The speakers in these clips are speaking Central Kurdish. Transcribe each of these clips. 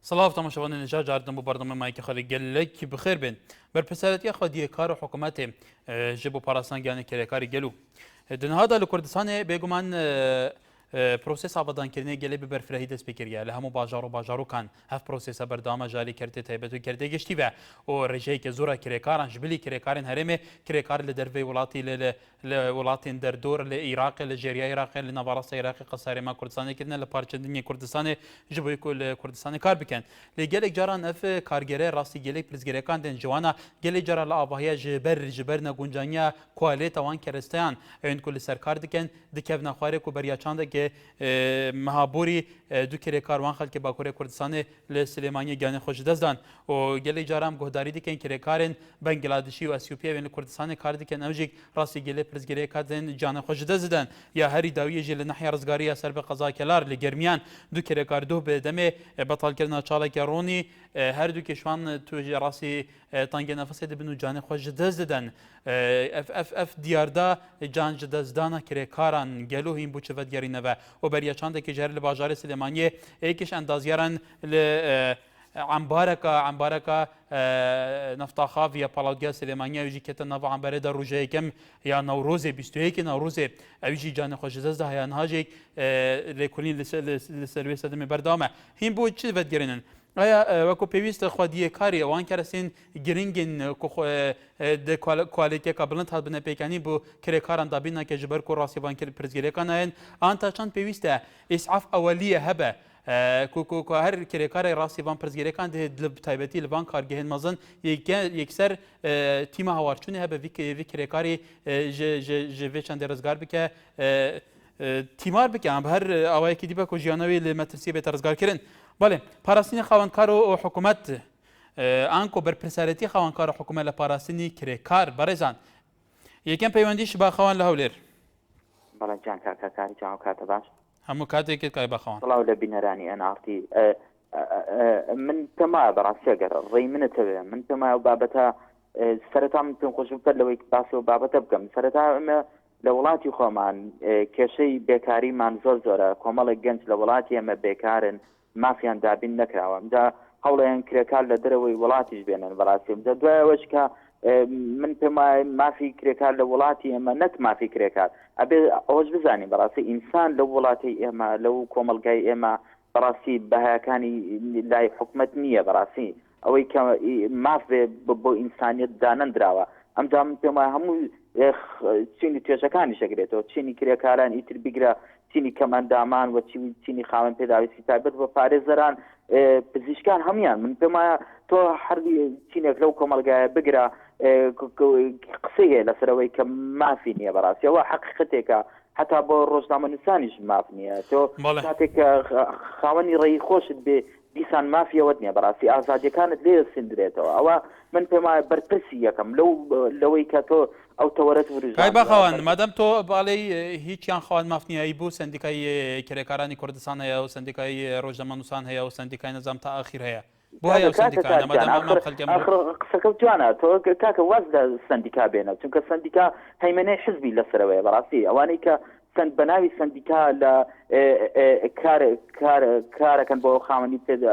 صلاف تماشاوان نجار جاردن بو برنامه مایک خالی گلک بخیر بین بر پسرتی خودی کار حکومت جبو پاراسان گانی کرکاری گلو دنهادا لکردستان بگومان پروسس آبادان کردن گلی به برفرهی دست بکریه لهمو باجارو کان هف پروسس بردام جاری کرده تایبتو کرده گشتی و رجعی که زورا کرکارن جبلی کرکارن هرمه کرکار لدروی ولاتی لولاتین در دور لعراق لجریه عراق لنوارس عراق قصار ما کردستان کردن لپارچندنی کردستان جبوی کل کردستان کار بکن لگلک جاران اف کارگره راستی گلک پرزگره کان دن جوانا گلک جارا لآباهی جبر نگونجانیا کوالیت وان کرستان این کل سرکار دکن دکف نخواره کو بریا چانده که مهابوری دو کرکاروان خلک باکوری کردستان لسلیمانی گانی خوش دزدان و گلی جارم گهداری دیکن کرکارن بنگلادشی و اسیوپیا بین کردستان کار دیکن اوجیک راستی گلی پرزگری کردن جان خوش دزدن یا هری داویه جل نحیا رزگاری سر به قضا کلار لگرمیان دو کرکار دو به دمه بطال کردن چاله کرونی هر دو کشوان تو راستی تانگ نفس دبنو جان خوش دزدن اف دیاردا جان دزدان کرکاران گلو هیم بوچ ودگرینه و بریا چانده که جهر لباجار سلیمانیه ایکش اندازیارن عمبارکا نفتاخا ویا پالاودگا سلیمانیه ویجی کتا نو عمباره در روژه کم یا نوروز 21 نوروز ویجی جان خوش دزده هیان هاجیک لیکولین لسرویس دمی بردامه هیم بود چی ودگرینن آیا وکو پیوست خودی کاری وان کرسین گرینگین د کوالیته قبلنت هات بنه پیکانی بو کرکاران دابینا که جبر کو راسی وان کر پرزگری کنن آنتا چند پیوسته اسعاف اولیه هبه کو هر کرکار راسی وان پرزگری کن د تایبتی لوان کارگهن مازن یکسر تیم هوارچونه هبه وی کرکاری ج چند رزگار بکه تیمار بکه به هر اوای کی دیبه کو جیانوی لمترسی به ترزگار کردن بله پاراستین خوانکار و حکومت آنکو بر پرسارتی خوانکار حکومت لپاراستینی کرکار برزان یکم پیوندیش با خوان لهولیر بله جان کاری جان کات باش همو کاتی که کای با خوان الله ولا بنراني انا عرفتي من تما براسي اقرا ري من تبع من تما بابتها سرتا من تنخش بتلوي باسو بابتها بكم سرتا لولاتي خومان كشي بيكاري من زور كمال جنس لولاتي اما بيكارن ما فيان دابين نكراوه دا حول كريكال لدروي ولاتي بينن براسي دا دو وشكا من تما ما في كريكال لولاتي اما نت ما في كريكال ابي اوج بزاني براسي انسان لو ولاتي اما لو كومل جاي اما براسي بها كان لا حكمت نيه براسي او ما في بو انسانيت دانن دراوه ام دام تما هم چینی توێژەکانی شەگرێتەوە چینی کرێکاران ئیتر بیگرە چینی کەمەندامان و چینی خاوەن پێداویستی تایبەت بە پارێزەران پزیشکان هەمویان من پێمایە تۆ هەردی چینێک لەو کۆمەلگایە بگرە قسەی هەیە لەسەرەوەی کە مافی نییە بەڕاستی ئەوە حەقیقەتێکە حتا بۆ ڕۆژنامە نووسانیش ماف نییە تۆ کاتێک خاوەنی ڕێی خۆشت بێ دیسان مافیەوەت نییە بەڕاستی ئازادیەکانت لێ سندرێتەوە ئەوە من پێمایە بەرپرسی یەکەم لەوەی کە تۆ او تورت ورزان کای بخوان مادام تو بالی هیچیان خوان مافنی بو سندیکای کرکارانی کردستان هیا و سندیکای روزنامه نووسان هیا و سندیکای نظام تا آخر هیا بو هیا سندیکای مادام ما خلق اخر قصه جوانا تو كاك وزد سندیکا بینه چون که سندیکا هیمنه حزبی لسروی براسي اوانی که سند بناوی سندیکا ل كار كان بو خاوني بيد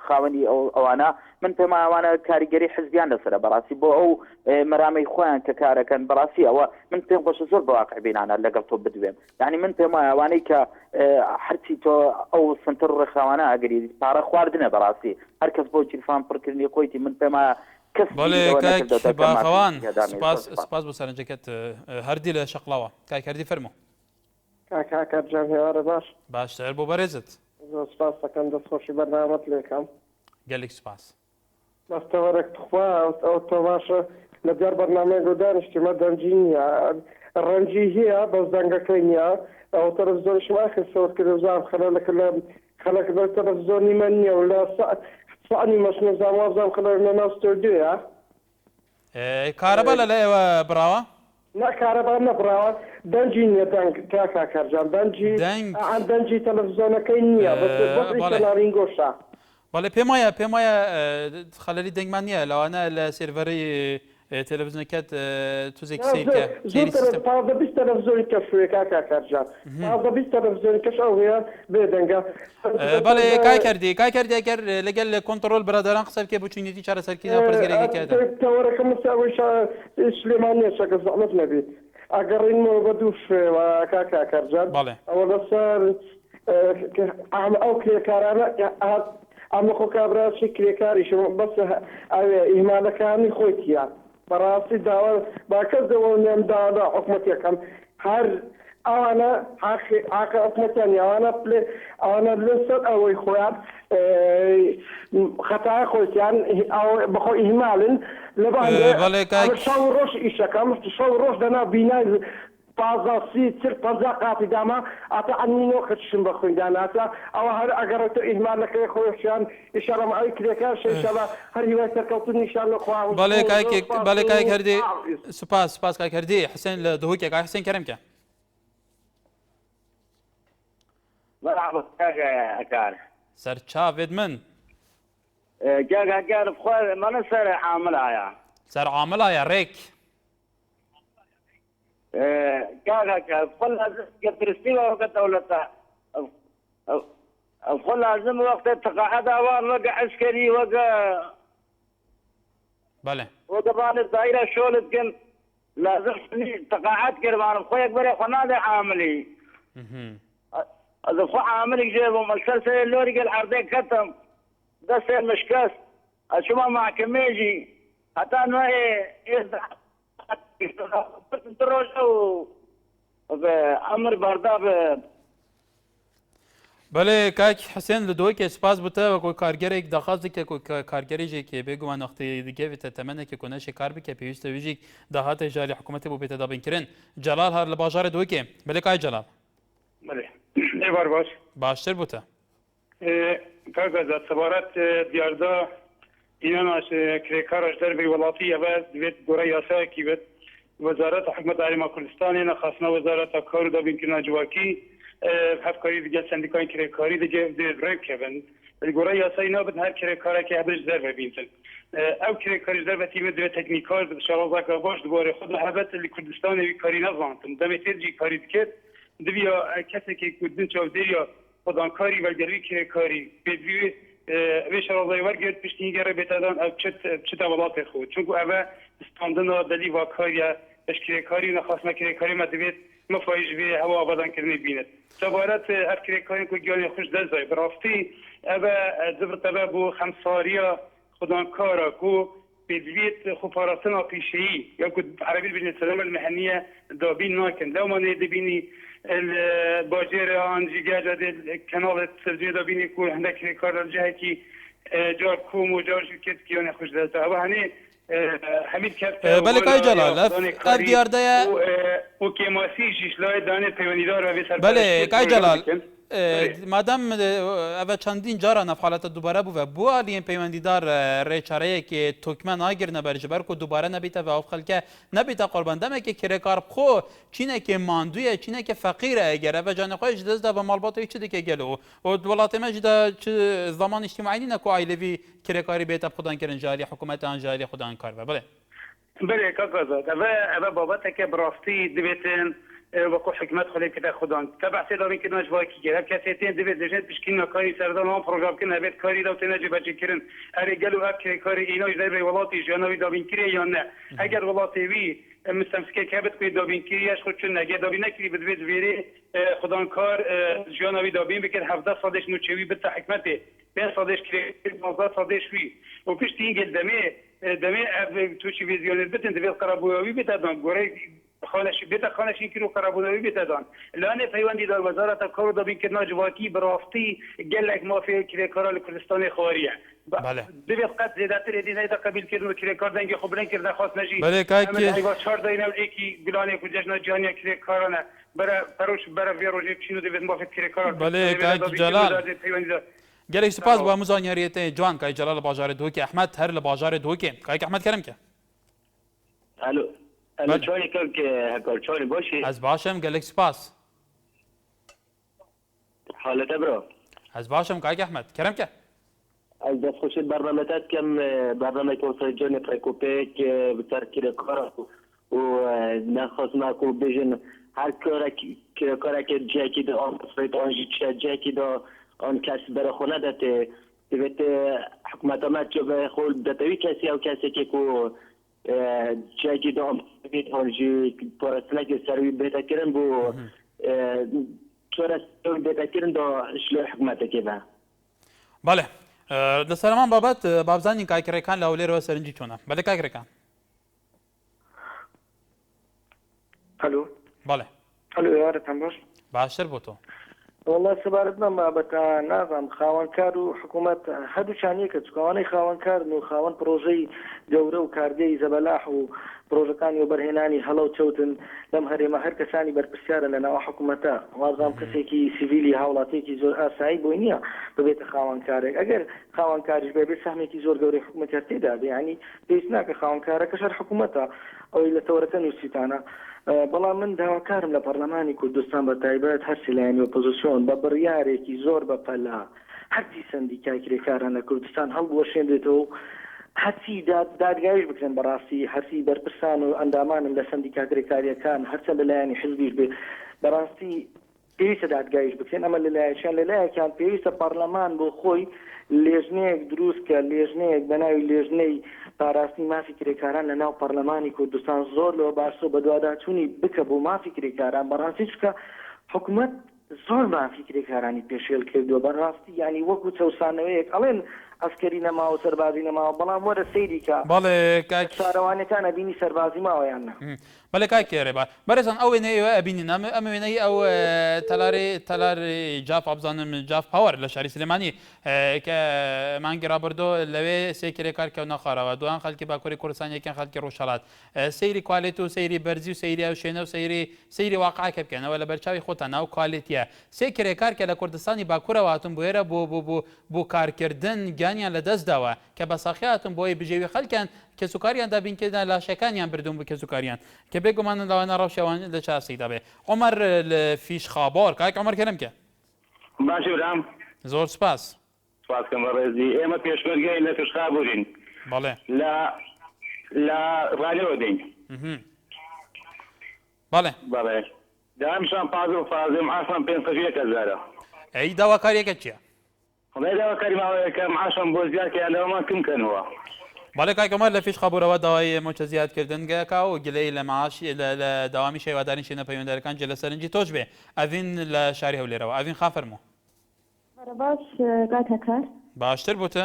خاوني اوانا من فما وانا كاريجري حزبيان لسره براسي بو او مرامي خوان ككار كان براسي او من فهم باش زور بواقع بين انا لقلتو بدويم يعني من فما واني ك حرتي تو او سنتر خوانا اجري بار خواردنا براسي هركز بو جلفان بركني قويتي من فما بله كاك باخوان سپاس بو سرنجكت هردي لشقلاوه كاك هردي فرمو كاك جمهور باش تر بو برزت سپاس كان دست خوشی برنامه لكم قال لك سپاس مستورك تخوا او تماشا لدار برنامج ودانش ما دنجينيا الرنجي هي بس دنجكينيا او تلفزيون شما خسوت كده خلك التلفزيون يمني ولا صعني مش نظام وظام خلال الناس توديها كهرباء لا براوه لا كهرباء نبراوه دنجينيا دنج كاكا كرجان عن دنجي تلفزيون كينيا بس بطريقة بله پیمایا خلالی دنگمانیه لانه لسروری تلفزیونەکەت توزێک سیرکە زۆر پازە 20 تەلەڤیزۆنی کەشوێ کاکارجان پازە 20 تەلەڤیزۆنی کەش ئەو هەیە بێدەنگە بەڵێ کای کردی ئەگەر لەگەل کۆنتڕۆل برادران قسە بکە بچینێتی چارەسەرکردنەوە پرسیارێکێکەکەدا تەوەرەکە مساوی سلێمانیە شەکە زەحمەت نەبێت ئەگەڕینەوە بە دوو شێوە کاکارجان ئەوە لەسەر ئەو کرێکارانە ئەمە خۆ کابراسی کرێکاریش بەس ئیمانەکانی خۆیتیە بەڕاستی داوا باکەس دەوەڵێم داوادا حکومەتەکەم هەر ئەوانە ئاکە حکومەتیان ئەوانە لەسەر ئەوەی خۆیان خەتای خۆیان بەخۆ ئیهمالن لەبان شەو ڕۆژ ئیشەکەم شەو ڕۆژ دەنا بینای پازاسی تر پەنجا قاتی داما ئاتا ئەنینەوە خەتشم بە خوێنداناتە ئەوە هەر ئەگەڕێتە ئیهمالەکەی خۆیان ئیشارەمەی کرێکار شەیشەڵە هەر هیوای سەرکەوتن نیشان لەخوا بەڵێ کای کردی سوپاس کای کردی حسێن لە دهوکێک کای حسێن کەرەمکە أكار سەرچاوێت من جاك بخير ما نسر عاملها يا سەر عاملایە ڕێک جاك بخل كترستيها وقت دولتها بخل لازم وقت التقاعد أوان وقع عسكري وقع بله وقبان الدائرة شولت كن لازم تقاعد كربان بخير بري خنادة عاملي هذا خو عامل جيبه مسلسل اللوري قال عرضين كتم ده سير مشكاس اشوفه مع كميجي حتى انه يزعل تروج او امر برداب بله کاک حسین لدوی سپاس بوده و کوی کارگرێک داخوازی که کوی کارگریجی که بگوان وقتی دیگه ویت تمنه که کنش کار بکه پیوست ویجی دهات جاری حکومت بو بیت دابین کرن جلال هر لباجار دوی که بله کای جلال بله ایوار باش باشتر بوده کاغذات سبارت دیاردا ایناش کرکارش در به ولاتی و دویت گوره یاسا کی بد وزارت حکومت عالی کردستان نه خاصنا وزارت کار دابین کرنا جواکی همکاری دیگه سندیکای کرکاری دیگه درک کردن گوره یاسا اینا بد هر کرکاره که هبش در ببینن او کرکاری در بتیم دو تکنیکال شرازه که باش دوباره خود حبت کردستان وی کاری نزانتم دمیتر جی کاری دیگه دویا کسی که کدن چاودریا خدانکاری و گروی کرکاری بدوی وی شرازه ورگرد پشتینگره بتدان او چت ولات خود چون اوه استاندنا دلی و کاریا اش کرکاری نخواستنا کرکاری مدویت مفایج به هوا آبادان کردن بیند سوارت اف کرکاری که گیانی خوش دزای برافتی اوه زبرت اوه بو خمساریا خدانکارا کو بدویت خفاراتنا پیشهی یا که عربی بین السلام المهنیه دابین ناکن لو ما ندبینی الباجر انجیگه جد کانال تلویزیون دابینی کو هندک کار جهه کی جار کوم و جار شرکت کیان خوش دلتا و هنی حمید کرد بله کای جلال اف دیارده و که ماسی جیشلای دانه پیونیدار و ویسر بله کای جلال مادام اوه چندین جارا نفحالت دوباره بو و بو آلین پیوندیدار ریچاره که توکمن آگر نبرجبر که دوباره نبیته و افخل که نبیته قربان دمه که کرکار خو چینه که ماندویه چینه که فقیره اگره و جانه خوش دزده و مالباته چه دیگه گلو و دولات مجده زمان اجتماعی نکو آیلوی کرکاری بیته خودان کرن جاری حکومت آن جاری خودان کار بله بله کاکازاد اوه بابت که برافتی دویتن وقو حکمت خلی که خودان تبع سیداری که نجوا کی گرب کسی تین دوید دژن بشکین کاری سردان هم پروژه کن هبت کاری دو تنجی بچه کرن اری گلو هر کاری اینا جدی به ولاتی جنوی دابین کری یا نه اگر ولاتی وی مستمسکه که هبت کوی دابین کریش خود چون نگه دابین نکری بدوید ویری خودان کار جنوی دابین بکر 17 سالش نوچوی به حکمت 5 سالش کری 15 سالش وی و پیش تین گل دمه توچی ویزیونر بتن دوید قرابویی بتدان گوره خانش بیت خانش این کیلو کرابونوی بیتدان لانه پیوندی در وزارت کار دابین که ناجواکی برافتی گلک مافیا کرکارال کردستان خواریه بله دویت قد زیادتر دینه دا قبیل کردن کرکار دنگ خوب نکرد خواست نجی بله کاکی ایوا 4 دینه یکی بلانه کو جشن جهانی کرکارانه برا پروش برا ویروژی چینو دویت مافیا کرکار بله کاکی جلال گلک سپاس با مزانیاریت جوان کای جلال بازار دوکی احمد هر لبازار دوکی کای احمد کرم که الو الو چونی کم که هکار چونی باشی از باشم گلک سپاس حالت برو از باشم کای احمد کرم که از دست خوشید برنامه‌ات کم برنامه که جان پرکوپک بسر کرکار و نخواست ماکو بیشن هر کاری که جایی دا آن فریت آنجی جایی دا آن کسی برای خونه داده دیوت حکومت ما جب خود دادوی کسی او کسی که کو جایی دا آن فریت آنجی پرستنه که سروی بهتر کردن بو چرا سروی بهتر کردن دا شلو حکومت که با بله دەسەرمان بابەت بابزانین کاکرێکان لە هەولێرەوە سەرنجی چۆنە بەڵێ کاکرێکان الو بەڵێ الو یارەتان باش باشتر بۆ تۆ والله سەبارەت بەم بابەتە نازانم خاوەنکار و حکوومەت هەردووچان یەکە چکەوانەی خاوەنکارن و خاوەن پرۆژەی گەورە و کاردەی زەبەلاح و پرۆژەکانی و بەرهێنانی هەڵە و چەوتن لەم هەرێمە هەر کەسانی بەرپرسیارە لە ناوە حکوومەتە وازام کەسێکی سیڤیلی هاوڵاتێکی زۆر ئاسایی بۆی نییە ببێتە خاوەنکارێک ئەگەر خاوەنکاریش بێ سەهمێکی زۆر گەورەی حکوومەتیان تێدا بێ ینی پێویست ناکە خاوەنکارەکەش هەر حکوومەتە ئەوەی لە تەورەکە نووسیتانە بەڵام من داواکارم لە پەرلەمانی کوردستان بە تایبەت هەرچی لایەنی ئۆپۆزیسیۆن بە بڕیارێکی زۆر بەپەلا هەرچی سەندیکای کرێکاران لە کوردستان هەڵبوەشێنرێتەوە هەرچی دادگایش بکرێن بەڕاستی هەرچی بەرپرسان و ئەندامانن لە سەندیکا کرێکاریەکان هەرچە لەلایەنی حزبیش بێ بەڕاستی پێویستە دادگایش بکرێن ئەمە لەلایەکیان لەلایەکیان پێویستە پەرلەمان بۆ خۆی لێژنەیەک دروستکە لێژنەیەک بە ناوی لێژنەی پاراستنی مافی کرێکاران لە ناو پەرلەمانی کوردستان زۆر لەوە باشە بە دوواداچوونی بکە بۆ مافی کرێکاران بەڕاستی چکە حکوومەت زۆر مافی کرێکارانی پێشێل کردووە بەڕاستی ینی وەکو چەسانەوەیەک ئەڵێن ئەسکەری نەماوە سەربازی نەماوە بەڵام وەرە سەیری کە بەڵێ سارەوانەکانە بینی سەربازی ماوەیانە بەڵێ کاکێرێ بەڕێزان ئەو وێنەی ئێوە ئەبینین ئەمە وێنەی ئەو تەلاری جاف ئابزانم جاف پاوەر لە شاری سلێمانی کە مانگی ڕابردۆ لەوێ سێ کرێکار کەونە خاڕەوە دوان خەڵکی باکووری کوردستان یەکیان خەڵکی ڕۆژهەڵات سەیری کوالێت و سەیری بەرزی و سەیری ئەو شوێنە و سەیری واقعکە بکەنەوە لە بەرچاوی خۆتان ناو کوالێتیە سێ کرێکار کە لە کوردستانی باکوورەوە هاتون بۆێرە بۆ کارکردن گیانیان لە دەستداوە کە بە ساخی هاتون بۆی بژێوی خەڵکیان کەسوکاریان دابینکردن لاشەکانیان بردوون بە کەسوکاریان کە بێگومان لەوانە ڕەوشەوان لە چاسیدا بێ عمەر لە فیشخابۆر کاک عمەر کەرەم کە باشی برام زۆر سپاس سپاسکەم بەڕێزی ئێمە پێشمەرگەی لە فیشخابوورین بەڵێ لە ڕالەوە دەین بەڵێ بەڵێ دامشان پاز و فازم عاشان 500,000 ئەی داواکاریەکە چییە؟ خڵی داواکاری ماوەیەکە معاشان بۆ زیادکەیان لەوەمان کم کەنەوە بەڵێ کاکەمەر لە فیشخابوورەوە داوای مۆچە زیادکردنگەکە و گلەی لە معاشی لە داوامی شێواداری شوێنە پەیوەندەرەکان جێ لە سەرنجی تۆش بێ ئەڤین لە شاری هەولێرەوە ئەڤین خافەرموو باش کاکەکار باشتر بووتە؟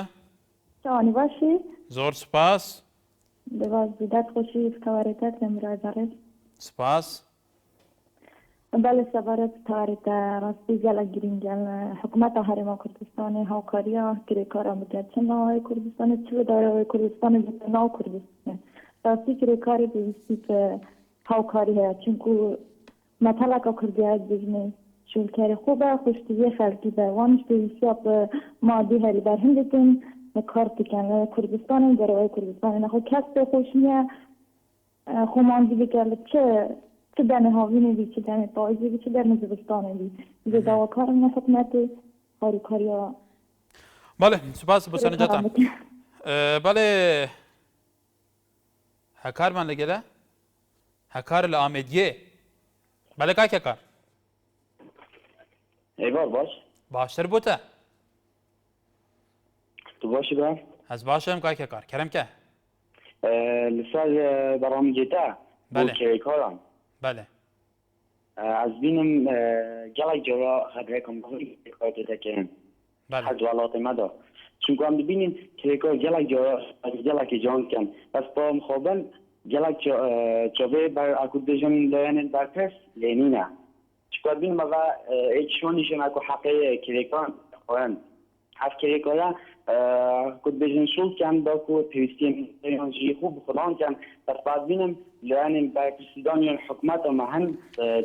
چاوانی باشی؟ زۆر سپاس دەباز دەست خۆشی بکەوارێتات لە مرایبەڕێت سپاس بەڵێ سەبارەت تارێتە ڕاستی گەلە گرنگە حکوومەتە هەرێما کوردستانی هاوکاریە کرێکارە بدات چەند ناوهای کوردستانی چ لە دارەوەی کوردستانی بێتە ناو کوردستان ڕاستی کرێکاری پێویستی کە هاوکاری هەیە چونکو مەتەڵەکە کوردیات بژنێ شولکاری خوبە خوشتیە خەڵکی بە وانش پێویستە بە مادی هەری بەرهەندێتن لە کار بکەن لە کوردستانی دەرەوەی کوردستانی نەخۆ کەس پێ خۆش نییە خۆماندی بکە لە چه دەنێ هاوینێ بی چه دەنێ پاییزی بی چه دەنێ زستانێ بی لێ داواکارم لە حکومەتی هاوکاریە بەڵێ سوپاس بۆ سەرنجاتان بەڵێ هەکارمان لەگەلە هەکار لە ئامێدیێ بەڵێ کاکێکار ئەیوا باش باشتر بووتە تو باشی برام هەز باشم کاکێکار کەرەمکە لەسەر بەڕامجێتە بۆ کرێکاران بەڵێ از بینم گەڵێک جۆرە خەدرێکم دەکەن حەز وڵاتی مەدا چونکە ئەم دەبینین کرێکار گەڵێک جۆرە گەڵێکی جوانکەن بەس بۆ مخۆبن گەڵێک چۆبێ بەر ئاکو دەژەم لایەنێن بەرپرس لێنینە چونکە بینم ئەڤە ئێکشۆنیشن ئاکو حەقەیە کرێکان خۆیان هەف کرێکارە کود بجن شول کن با کو پیوستیم انرژی خوب خدان کن بس بعد بینم لعنی با پرسیدانی حکومت ما هم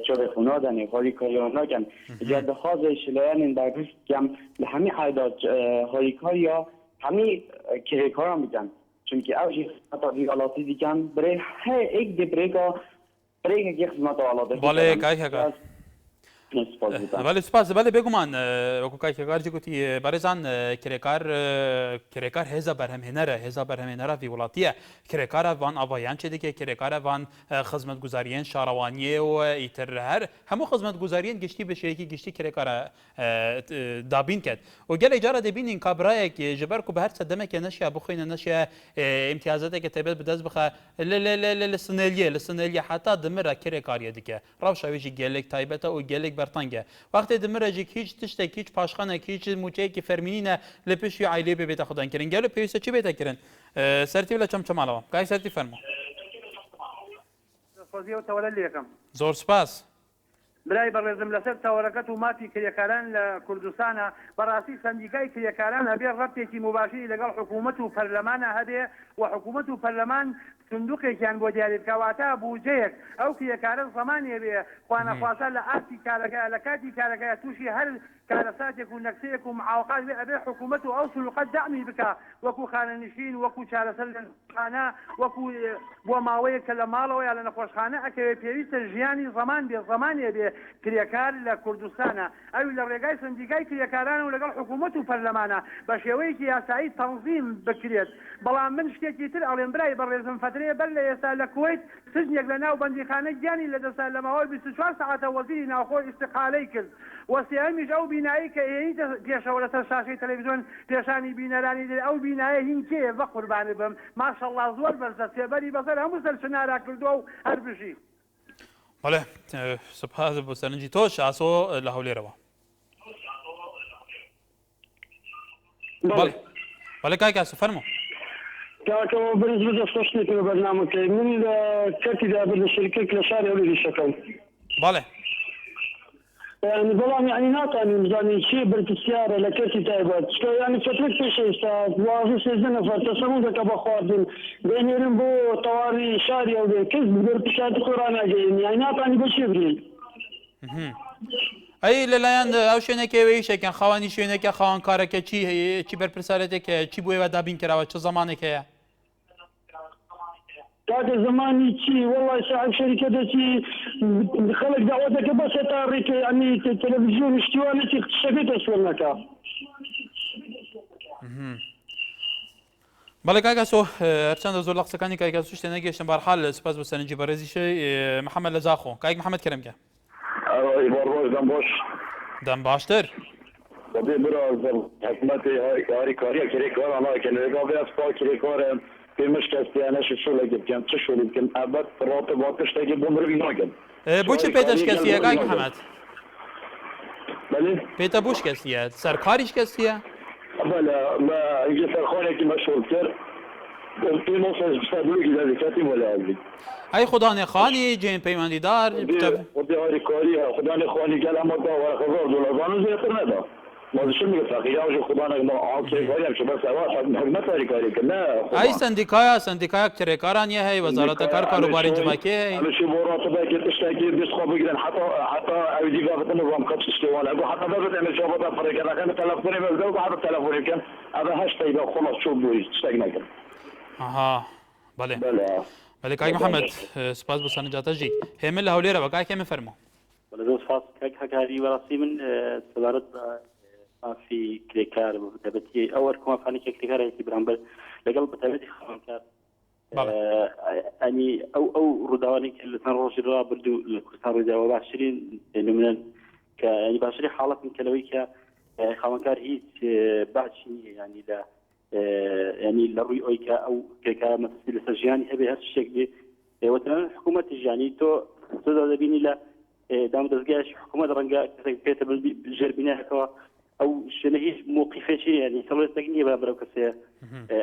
چوب خونادنی خالی کاریانا کن جد خازش لعنی با پرس کم لهمی عادات خالی کاریا همی کریکارا میگن چون که اوجی خطا دیگالاتی دیگن برای هر ایک دی بریگا یک خدمت آلاده بله کای بله سپاس بله بگومان وکو کاکیگار جی گوتی بارزان کرێکار هێزە بەرهەمهێنەرە هێزە بەرهەمهێنەرە وڵاتیە کرێکارە وان ئاڤایان چێ دکێ کرێکارە وان خزمەتگوزاریان شاڕەوانیە و ئیتر هەر هەموو خزمەتگوزاریان گشتی بەشەیەکی گشتی کرێکارە دابین کرد و gelek cara dibînin kabrayekê ji ber ku bi her sedemekê neşiya bixwîne neşiya imtiyazateke tebet bi dest bixe li sinêliyê heta dimire kirêkariye dike rewşa wê jî gelek taybet e û gelek bertan ge wextê dimire jî hiç tiştek hiç paşxanek hiç mûçeyekî fermînîne li piştî aileyê bêbête xwedan kirin gelo pêwîst çi bête kirin sertî bile çemçemalawa gayê sertî fermo zor spas برای بەڕێزم لەسەر تاوەرەکەت و مافی کرێکاران لە کوردستانە بەڕاستی سندیکای کرێکاران هەبێ ڕەبتێکی مباشری لەگەڵ حکوومەت و پەرلەمانە هەبێ و حکوومەت و پەرلەمان سندوقێکیان بۆ دیاریکەواتە بوجەیەک ئەو کرێکارە زەمانێ بێ خوانەخواسە لە ئاستی کارەکە لە کاتی کارەکە تووشی هەر کارەساتێک و نەکسەیەک و معاوقات بێ ئەبێ حکوومەت و ئەو سلوقەت دامی بکە وەکو خانەنشین وەکو چارەسەر لە خانە وەکو بۆ ماوەیە کە لە ماڵەوە یا لە نەخۆشخانە ئەکەوێ پێویستە ژیانی زەمان بێ زەمانێ بێ کرێکار لە کوردستانە ئەوی لە ڕێگای سندیکای کرێکاران و لەگەڵ حکوومەت و پەرلەمانە بە شێوەیەکی یاسایی تەنظیم بکرێت بەڵام من شتێکی تر ئەڵێم برای بەڕێزم فترەیە بەر لە ئێستا لە کوێیت سژنێک لە ناو بەندیخانە گیانی لە دەستا لە ماوەی 24 ساعتە وەزیری ناوخۆی ئیستیقالەی کرد وەسیامیش ئەو بینایی کە ئێنیتە پێشەوە لەسەر شاشەی تەلەڤیزۆن پێشانی بینەرانی دێ ئەو بینایە هین کێیە بە قوربانە بم ماشەڵڵا زۆر بەرزە سێبەری بەسەر هەموو سەرچنارا کردووە و هەر بژی بەڵێ سپاس بۆ سەرنجی تۆش ئاسۆ لە هەولێرەوە بەڵێ کاکە ئاسۆ فەرموو کاکەوە بەرز بزە خۆشتێکەوە بەرنامەکەی من لە کەرتیدا بە لە شەرکێک لە شاری هەولێری شەکەم بەڵێ يعني بەڵام یعنی ناتوانین بزانین چی بەرپرسیارە لە کەرتی تایبەت چکە یعنی فترێک پێش ئێستا 12 نەفەر تەسەمون دەکە بە خواردن بێنێرن بۆ تەواوی شاری هەولێر کەس بەرپرسیارەتی خۆی ڕاناگەین یعنی ناتوانی بۆ چی بگرین ئەی لەلایەن ئەو شوێنێکەوەی شێکیان خاوەنی شوێنێکە خاوەنکارەکە چی هەیە چی بەرپرسارەتێکە چی بۆ ئێوە دابین کراوە چه زمانێک هەیە کاکە زمانی چی وڵی صاحب شەریکە دەچی خەڵک داوا دەکە بەسە تا ڕێکە ینی تەلەڤیزیۆن شتیوانێکی شەکەی تەسوێن نەکە بەڵێ کاکە سۆ هەرچەندە زۆر لە قسەکانی کاکە سو شتێ نەگەیشتن بەرحال سپاس بۆ سەرنجی بەڕێزیشەی محەممەد لە زاخۆ کاک محەممەد کەرەمکە دەم باشتر حکومەتی هاریکاریە کرێکاراناکەن لەگەڵ بێ سپا کرێکارە پێمەش کەسیانەش شۆلێک بکەن چ شۆلی بکەن ئەبەت ڕاتە با تشتێکی بۆ مرۆڤی ناکەن بۆچی پێتە شکەستیە کاک محەممەد پێتە بۆ شکەستیە سەرکاری شکەستیە بە سەرخانێکی مەشهور کرد ئەی خوددانێخانی جێن پەیوەندیدار هاریکاری خوددانێخوانی گەل ئەمە داوەخەزار دۆلاران و زیاتر نەدا ئەی سندیکایە کرێکارانیە هەیە وەزارەتە کار کاروباری جمعکێ بەڵێ بەڵێ کاک محەممەد سپاس بۆ سەرنجاتەژی هێمن لە هەولێرەوە کاکێ من فەرموو هەکاری بەڕاستی من سەبارەت مافی کرێکار بەتابەتی ئەوە کۆمەپانێکی کرێکارێکی بەرامبەر لەگەڵ بەتابەتی خاوەنکار ئەنی ئەو ڕووداوانی لە چەند ڕۆژی ڕابردوو لە کوردستان ڕوویداوە باشترین نمونەن کە ینی باشترین حاڵەتن کە لەوەی کە خاوەنکار هیچ باچی نییە ینی لە ینی لە ڕووی ئەوی کە ئەو کرێکارە مەترسی لەسەر ژیانی هەبێ هەر شتێک بێ وەتەنانەت حکوومەتی ژیانی تۆدا دەبینی لە دام دەستگایشی حکوومەت ڕەنگە کەسێک پێێتە ژێربینەکەەوە ئەو شوێنە هیچ مووقیفێکی ینی سەڵێتێک نییە بەرەو کەسەیە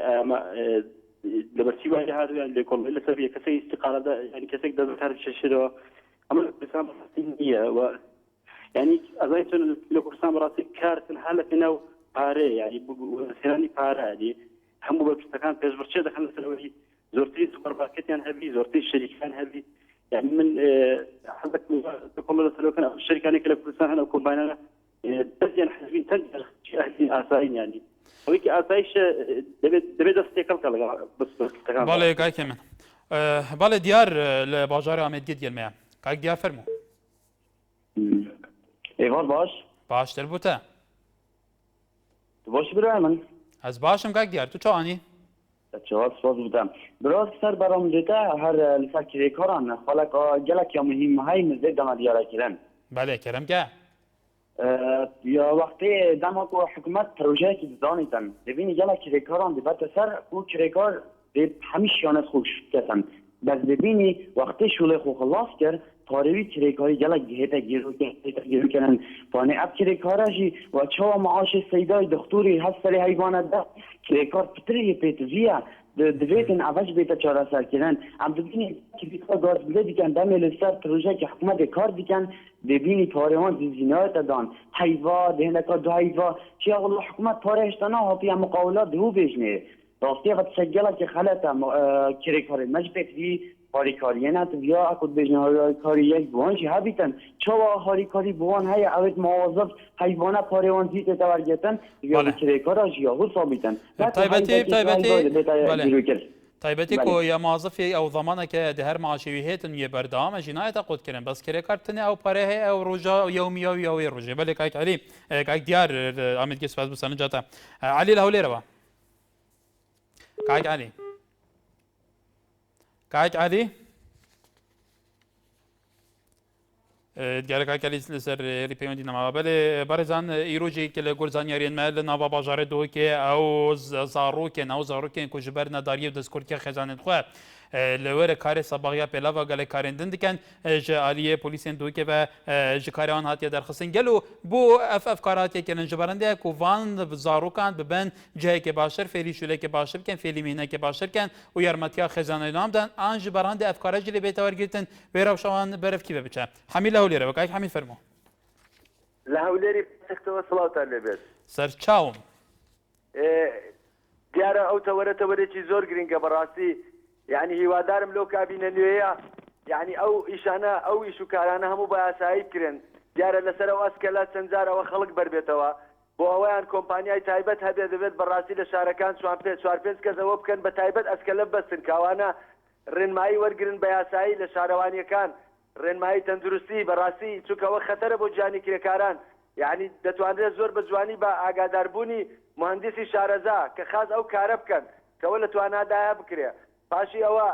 ئەمە لەبەرچی وای هاتویان لێ کۆڵ لەسەر کەسەی استقالەدا ینی کەسێک دەستکار شێرەوە ئەمە کوردستان بەڕاستی نییە ینی ئەزای چۆن لە کوردستان بەڕاستی کارتن هەر لە پێناو پارەیە ینی سێرانی پارەدی هەموو بەرپرسەکان پێشبڕچێ دەکەن لەسەرەوەی زۆرتری سوپەرمارکێتیان هەبی زۆرتری شەریکان هەبی يعني من حضرتك تقول له كان الشركه هناك لكردستان هنا وكومباينر تزين حزبين تنجح اهلين اساين يعني ويك اسايش دبي دستيكل كلا بس بالي كاك من بالي ديار لباجار احمد ديال ما كاك ديار فرمو ایوار باشتر بوده تو باش برای من از باشم کاک دیار تو چوانی چهار سواز بودم براز سر برام دیده هر لسر کریکاران خالک گلک یا مهم های مزید دم دیاره کردن بله کرم که یا وقتی دم کو حکومت پروژه که دانیدن ببینی گلک کریکاران دیبت سر او کریکار به همیش شانت خوش کردن بس ببینی وقتی شوله خو خلاص کرد پاروی کریکاری گلک گهتا گیرو کنن پانه اب کریکارشی و چوا معاش سیدای دکتوری هست سری حیوانت ده کریکار پتری پیتوزیه دویتن عوض بیتا چاره سر کنن ام ببینی کریکار گاز بده دیکن دمیل سر پروژه که حکومت کار دیکن ببینی پاروان زینایت دان حیوا دهنکا دو حیوا چی اغلا حکومت پارهشتانا هاپی هم مقاولات دهو بیشنه راستی وقت سجله که خلط کریکاری مجبتی هاریکاری نه تو بیا اکود بجنه هاریکاری یک بوانشی هبیتن چوا هاریکاری بوان های اوید موظف حیوانه پاریوان زیت تورگتن یا کریکاراش یا هو ثابتن تایبەتی کۆ یا مازەفی ئەو زەمانێکە دە هەر ماچێوی هێتن یە بەردەوامە ژینایەتە قوتکردن بەس کرێکارتنێ ئەو پارێ هەیە ئەو ڕۆژە یومیە یاوێ ڕۆژێ بەلێ کاک عەلی کاک دیار ئامێدگی سپاس بسەنە جاتە عەلی لە هەولێرەوە کاک عەلی کاک عەلی دیارە کاک عەلی لەسەر هێری پەیوەندی نەماوە بەلێ بەڕێزان ئیرۆژێک لە گورزانیاریێنمە لە ناوە باژارێ دۆکێ ئەو زاڕۆکێن ئەو زاڕۆکێن کو ji ber nedariye û destkortiya xezanên xwe li were karê sebaxiya pêlava gelek karên din dikin ji aliyê polîsên dûkê ve ji karê wan hatiye derxistin gelo bu ev kar hatiye kirin ji berendeye ku van zarokan bibin cihekê başir fêlî şûlekê başir bikin fêlî mîhnekê başir bikin û yarmetiya xezanê nam dan an ji berendê ev kare jî lê bêtewergirtin wê rewşewan berevkî ve biçe Hemîd li Hewlêrê kayk Hemîd fermo li Hewlêrê texteva silata lêbêt serçawm دیارە ئەو تەوەرەتەوەرێکی زۆر گرنگە بەڕاستی یعنی هیوادارم لەو کابینە نوێیە یعنی ئەو ئیشانە ئەو ئیش و کارانە هەموو بە ئاسایی کرن دیارە لەسەر ئەو ئەسکەلا چەند جار ئەوە خەڵک بەربێتەوە بۆ ئەوەیان کۆمپانیای تایبەت هەبێ دەبێت بەڕاستی لە شارەکان چوار پێنج کەس ئەوە بکەن بە تایبەت ئەسکەلە بەستن کاوانە ڕێنمایی وەرگرن بە یاسایی لە شارەوانیەکان ڕێنمایی تەندروستی بەڕاستی چونکەوە خەتەرە بۆ گیانی کرێکاران یعنی دەتوانرێت زۆر بە جوانی بە ئاگاداربوونی مهندسی شارەزا کە خاز ئەو کارە بکەن کەەوە لە توانادایە بکرێ پاشی ئەوە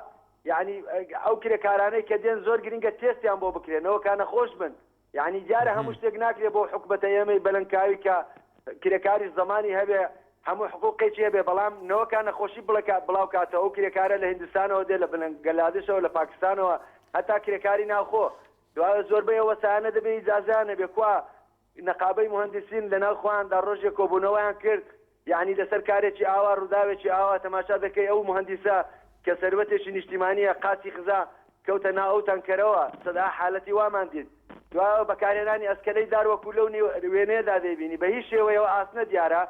یعنی ئەو کرێکارانەی کە دێن زۆر گرنگە تێستیان بۆ بکرێنەوە کانە خۆش بن یعنی دیارە هەموو شتێک ناکرێت بۆ حکومەتە ئێمەی بەلەنکاوی کە کرێکاری زمانی هەبێ هەموو حقوقێکی هەبێ بەڵام نەوەکانە خۆشی بڵاو کاتە ئەو کرێکارە لە هندستانەوە دێ لە بەنگەلادێشەوە لە پاکستانەوە هەتا کرێکاری ناوخۆ دوایە زۆربەی وەسایانە دەبێ ئیجازانە بێ کوا نقابەی مهندسین لەناو خۆیاندا ڕۆژێک کۆبوونەوەیان کرد یعنی لەسەر کارێکی ئاوا ڕووداوێکی ئاوا تەماشا دەکەی ئەو مهندسە کە سەروەتێکی نیشتیمانیە قاچی خزا کەوتە ناو ئەو تەنکەرەوە سەدا حالەتی وامان دیت دوایەوە بەکارهێنانی ئەسکەلەی داروەکو لەو وێنەیەدا دەبینی بە هیچ شێوەیەوە ئاسنە دیارە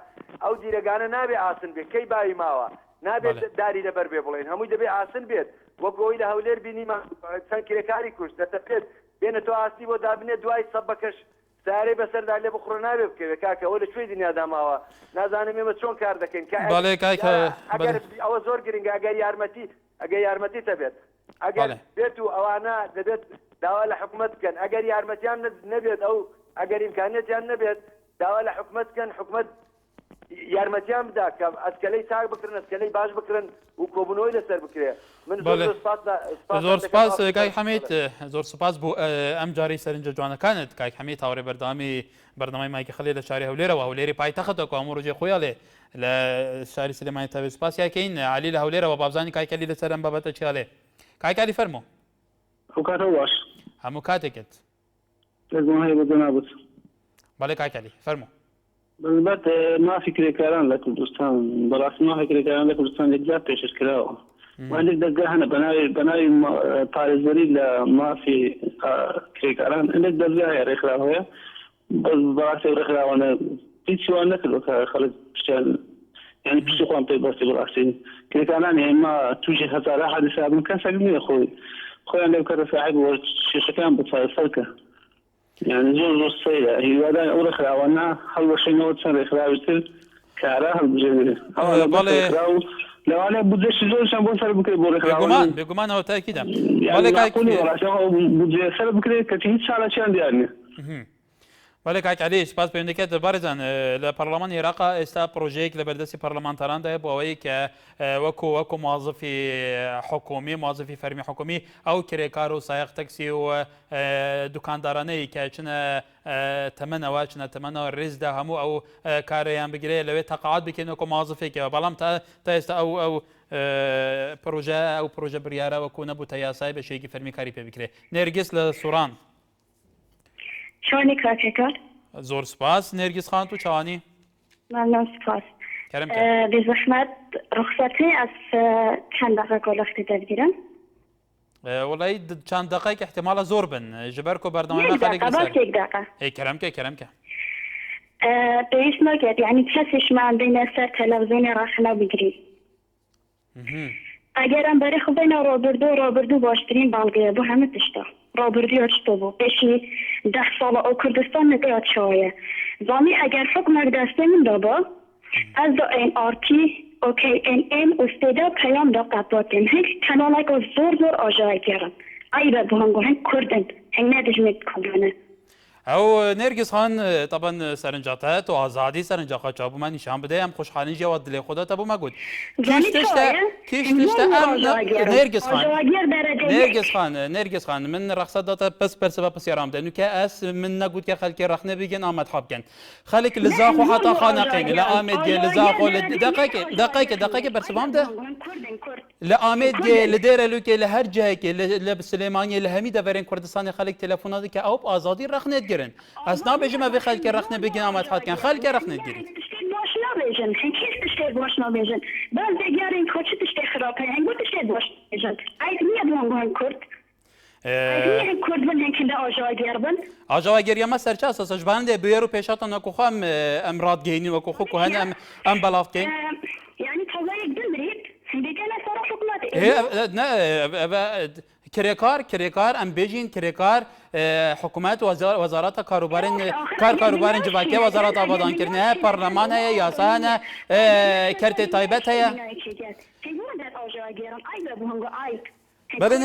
ئەو دیرەگانە نابێ ئاسن بێت کەی باوی ماوە نابێت داری لەبەر بێ بڵێن هەمووی دەبێ ئاسن بێت وەکەوەی لە هەولێر بینیمە چەند کرێکاری کوشت دەتەپێت بێنە تۆ ئاستی بۆ دابنێت دوای سەبەکەش سارێ بەسەردا لێ بخڕۆ نابێ بکەوێت کاکەەوە لە کوێی دنیادا ماوە نازانم ئێمە چۆن کار دەکەین ئەگەر ئەوە زۆر گرنگە ئەگەر یارمەتی تەبێت ئەگەر بێت و ئەوانە دەبێت داوا لە حکومەت بکەن ئەگەر یارمەتیان نەبێت ئەو ئەگەر ئیمکانێتیان نەبێت داوا لە حکومەت بکەن حکومەت یارمەتیان بدا کە ئەسکەلەی چاک بکردن ئەسکەلەی باش بکردن و کۆبوونەوەی لەسەر بکرێ من زۆر سپاس کاک حەمید زۆر سپاس بۆ ئەم جارەی سەرنجە جوانەکانت کاک حەمید هاوڕێ بەردەوامی بەردەمای مایکی خەلێ لە شاری هەولێرەوە هەولێری پایتەختەکە هەموو ڕۆژێ خۆیان لێ لە شاری سلێمانی تاوێ سپاسیاکەین عەلی لە هەولێرەوە بابزانی کاک عەلی لەسەر ئەم بابەتە چیاڵێ کاک عەلی فەرموو هەموو کاتێکت بەڵێ کاک عەلی فەرموو بالبات مافی کرێکاران لە کوردستان بەڕاستی مافی کرێکاران لە کوردستان یەکجار پێشش کراوە وانێک دەرگا هەنە بەناوی پارێزەری لە مافی کرێکاران ئەندێک دەرگایە ڕێکخراوەیە بەڕاستی ڕێکخراوانە هیچیوان نەکردوە خەڵک پشتیان یعنی پشتی خۆیان پێی بەستی بەڕاستی کرێکاران ئێمە تووشی هەزارە حادیسە بوون کەسێک نییە خۆیان لێو کەرە ساحب شێشەکان بچارەسەرکە يعني زور سيئة هي ولا أول خلاونا هل شيء نوت سنة خلاوتر كاره البجنة لو أنا بدش زور شان بوصل بكرة بوري خلاونا بيجمان هو تأكيد يعني أقولي ولا شو بدي أسأل بكرة كتير شغلة شان ديالنا ولی کاک علی سپاس پێوەندەکەت بارێزان لە پەرلەمانی عێراق ئێستا پرۆژەیەک لە بەردەستی پەرلەمانتاراندا بۆ ئەوەی کە وەکو موظفی حکومی موظفی فەرمی حکومی ئەو کرێکار و سایق تەکسی و دوکاندارانەی کە چنە تەمەنەوە چنە تەمەنەوە ڕێزدا هەموو ئەو کارەیان بگرێت لەوێ تەقاعد بکەن وەکو موظفێکەوە بەڵام تا ئێستا ئەو پرۆژە بریارە وەکو نەبووتە یاسای بە شێوەیەکی فەرمیکاری پێ بکرێت. نێرگس لە سووران شلونك كاكا؟ زور سپاس نرگس خان تو چوانی؟ ممنون سپاس. بزحمت رخصتی از چند دقیقه وقتی بگیرم؟ والله چند دقیقه احتمال زور بن جبر کو برنامه یک دقیقه بس یک دقیقه. ای کرم که بیش نگید یعنی کسیش من بین سر تلویزیون رخنه بگیری. اگرم برای خوب بین رابردو باشترین بالگیه بو همه تشتا. رابردی اچتو بو بشی 10 سال او کردستان نگه چایه زامی اگر حکم دسته من دابا از دا این آرتی اوکی این استیده پیام دا قطعاتیم هنگ کنالک و زور آجای گرم ای به بوهنگو هنگ کردن هنگ ندجمید کردنه او نرگس خان طبعا سرنجاتات و آزادی سرنجاقات چابو من نشان بده هم خوشحالی جواد دل خدا تبو مگود کیش تشتا نرگس خان من رخصت داتا بس برسبا بس يرام ده نو كاس من نقول كخلك رخنا بيجن آمد حابكن خلك لزاخو حتى خانقين لا آمد جي لزاخو دقيقة برسبام ده لا آمد جي لدير لوكي لهر جهك لسليمانية لهميدا فرين كردستان خلك تلفونات كأوب آزادي رخنا گرن اصلا بجم به خلک رخنه بگین آمد حد کن خلک رخنه گیرید ماشنا بیجن هیچ تشته ماشنا بیجن بعد دیگرین کوچ تشته خرابه هنگو تشته ماشنا بیجن اید میاد وان کرد اید کرد من هنگنده آجاگر بن آجاگر یا ما سرچه اساسش بنده بیرو پیشاتون کو خام امراد گینی و کو خو هن ام بلاف کین یعنی توای یک درید دیگه نه سر حکومت نه کرێکار ئەم بێژین کرێکار حکوومەت وەزارەتە کاروبارن جوواکێ وەزارەت ئابادانکردنە پەرلەمان هەیە یاسانە کەرتێ تایبەت هەیە بەڵێ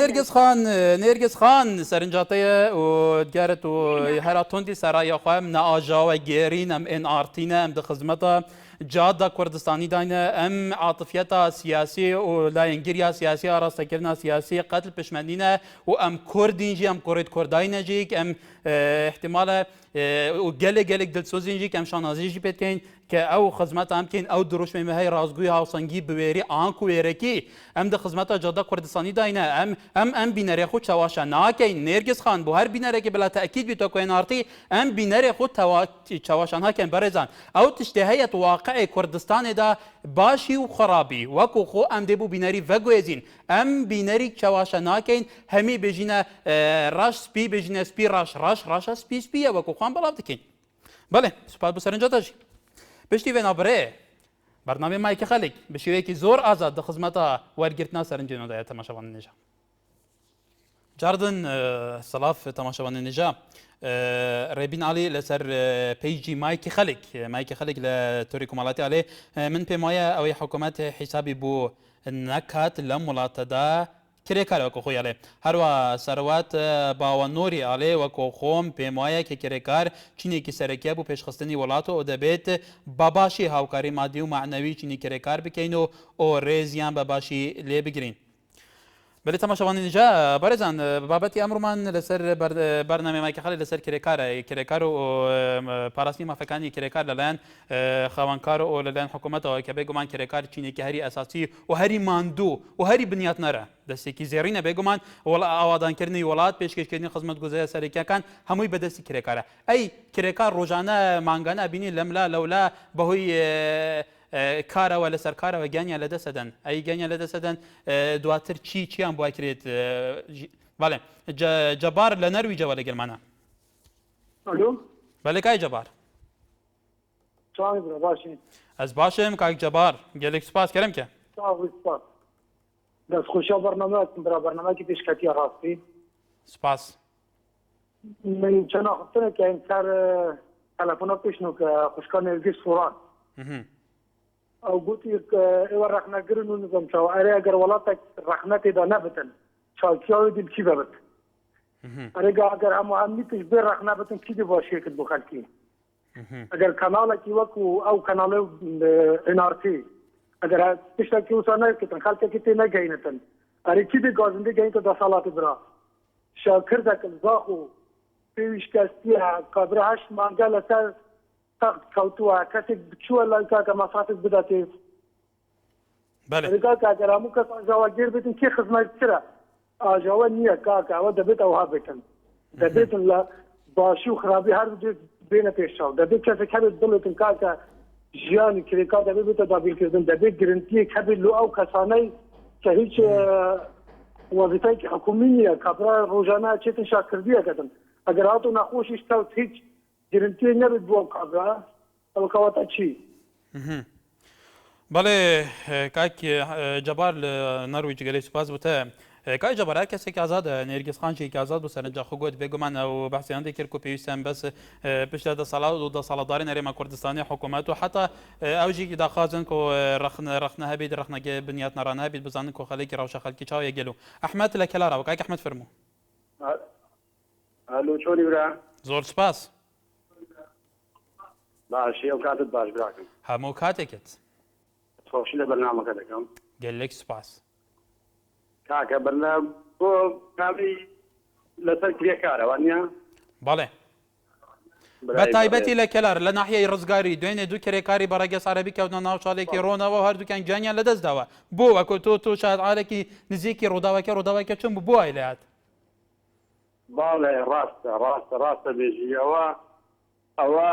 نێرگس خان سەرنجاتەیە و دیارەت و هەرا توندی سەرایەخوا ئەم نەئاژاوەگێرین ئەم ئێنئارتینە ئەم دخزمەتە جاده کردستانی داینه ام عاطفیت سیاسی و لاینگیری سیاسی آراستگرنا سیاسی قتل پشمندینه و ام کردینجی ام کرداینه جیک ام احتمال و گلک دلسوزین جیک ام شانازیجی پتکین که او خدمت هم کین او دروش میمه رازگوی هاوسنگی بویری آنکو ویرکی ام ده خدمت جاده کردستانی داینه ام بینری خود چواشا ناکین نرگس خان بو هر بینری که بلا تاکید بیتو کوین آرتی ام بینری خود چواشا ناکین برزان او تشتهیت واقع کردستان دا باشی و خرابی وکو خو ام دبو بینری وگویزین ام بینری چواشا ناکین همی بجینه راش سپی بجینه سپی راش سپی وکو خان بلاف دکین بله سپاس بسرنجاتش بشتی و نابره برنامه مایک خلک به شیوهی زور آزاد در خدمت وارگرتنا سرنجینو داید تماشاوان نجا جاردن سلاف تماشاوان نجا ربین علی لسر پیجی مایک خلک لتوری کمالاتی علی من پیمایه اوی حکومت حسابی بو نکات لمولات دا کرێکار وەکو خۆی ئەڵێ هەروە سەروات باوەنۆری ئاڵێ وەکو خۆم پێم وایە کە کرێکار چینێکی سەرەکیە بوو پێشخستنی وڵاتەوە دەبێت بەباشی هاوکاری مادی و معنەوی چینی کرێکار بکەین و ئۆ ڕێزیان بەباشی لێ بگرین. بەێ تەماشاوانی نجا بەرەزان بابەتی ئەمڕۆمان لەسەر بەرنامەیەکی خەڵی لەسەر کرێکار و پاراستنی مافەکانی کرێکار لەلایەن خاوەنکار و لەلایەن حکوومەتەوە کە بێگومان کرێکار چینێکی هەری ئەساسی و هەری ماندوو و هەری بنیاتنەرە دەستێکی زێڕینە بێگومان ئاوادانکردنی وڵات پێشکەشکردنی خزمەتگوزەرە سەرەکیەکان هەمووی بەدەستی کرێکارە ئەی کرێکار ڕۆژانە مانگانە بینی لەملا لەولا بەهۆی کارەوە لەسەر کارەوە گیانیان لەدەسەدەن ئەی گیانیان لەدەسەدەن دواتر چیان بۆ کرێت بەڵێ جەبار لە نەرویجەوە لە گەرمانە بەڵێ کای جەبار ئەس باشم کاک جەبار گەلێک سوپاس کەرم کە دەستخۆشیە بەرنامەکەتم برا بەرنامەیەکی پێشکەتیە ڕاستی سپاس من چەند هەفتەیەکە سەر تەلەفۆنە پێشنو کە خوشکە نێرگس سووران او گوتی ئێوە ڕەخنەگرن و نزمچەوە ئەرێ ئەگەر وڵاتێک ڕەخنە تێدا نەبتن چاکیاوی دل چی ببت ئەرێگا ئەگەر هەمووانیتش بێ ڕەخنا بتن چی باشیە کرد بۆ خەلکی ئەگەر کەناڵێکی وەکو ئەو کەناڵێ NRT ئەگەر تشتێکی وسا نەکردن خەڵکێکی تێ نەگەینەتن ئەرێ چی بێ گازندە گەینتە دەسەڵاتی برا شاکردەکە زاخ و پێویشکەستیە کابرا هەشت مانگە لەسەر تەخت کەوتووە کەسێک بچووە لای کاکە مەسافت بداتێ ئەرێگا کاکەر هەموو کەس ئاژاواگیر بێتن کێ خزمەتترە ئاژاوە نییە کاکە ئەوە دەبێت ئەوها بێتن دەبێتن لە باشی و خراپی هەر بێنە پێشاو دەبێت کەسێک هەبێت بڵێتن کاکە ژیانی کرێکا دەبێت بێتە دابیرکردن دەبێت گرنگیەک هەبێت لە ئەو کەسانەی کە هیچ وەزیفەیەکی حکومی نییە کابرا ڕۆژانە چێتن شاکردیەکەتن ئەگەر هاتوو نەخۆشیش تەوت هیچ گرنگیە نەبێت بۆ ئەو کابرا ئەوە کەواتە چی بەڵێ کاک جەبار لە نەرویج گەلەی سوپاس بووتە کاک جەبار هەر کەسێک ئازادە نێرگیز خانشێکی ئازاد بوو سەرنجا خۆ گوت بێگومان ئەو بەحسییان دەکرد و پێویستیان بەس پشتە دەسەڵات و دەسەڵاتداری هەرێما کوردستانی حکوومەت و حتا ئەوژێکی داخوازن کۆ ڕخنە هەبێت ڕخنەکە بنیات نەڕانە هەبێت بزانن کۆ خەڵێکی ڕەوشە خەڵکی چاویە گەلو ئەحمەد لە کەلارەوە کاک ئەحمەد فەرموو ئەلو چۆنی برا زۆر سپاس باشی ئەو کاتت باش براکەم هەموو کاتێکت خۆشی لە بەرنامەکە دەکەم گەلێک سپاس کاکە بەرنام بۆ کابری لەسەر کرێکارەوە نییە بەڵێ بە تایبەتی لە کەلار لە ناحیەی ڕزگاری دوێنێ دوو کرێکاری بەڕێگە سارەبی کەوتنە ناو چاڵێکی ڕۆنەوە هەردووکیان گیانیان لەدەستداوە بۆ وەکو تۆ شایەتعالێکی نزیکی ڕووداوەکە چۆن بوو بۆ وای لات باڵێ ڕاستە بێژی ئەوە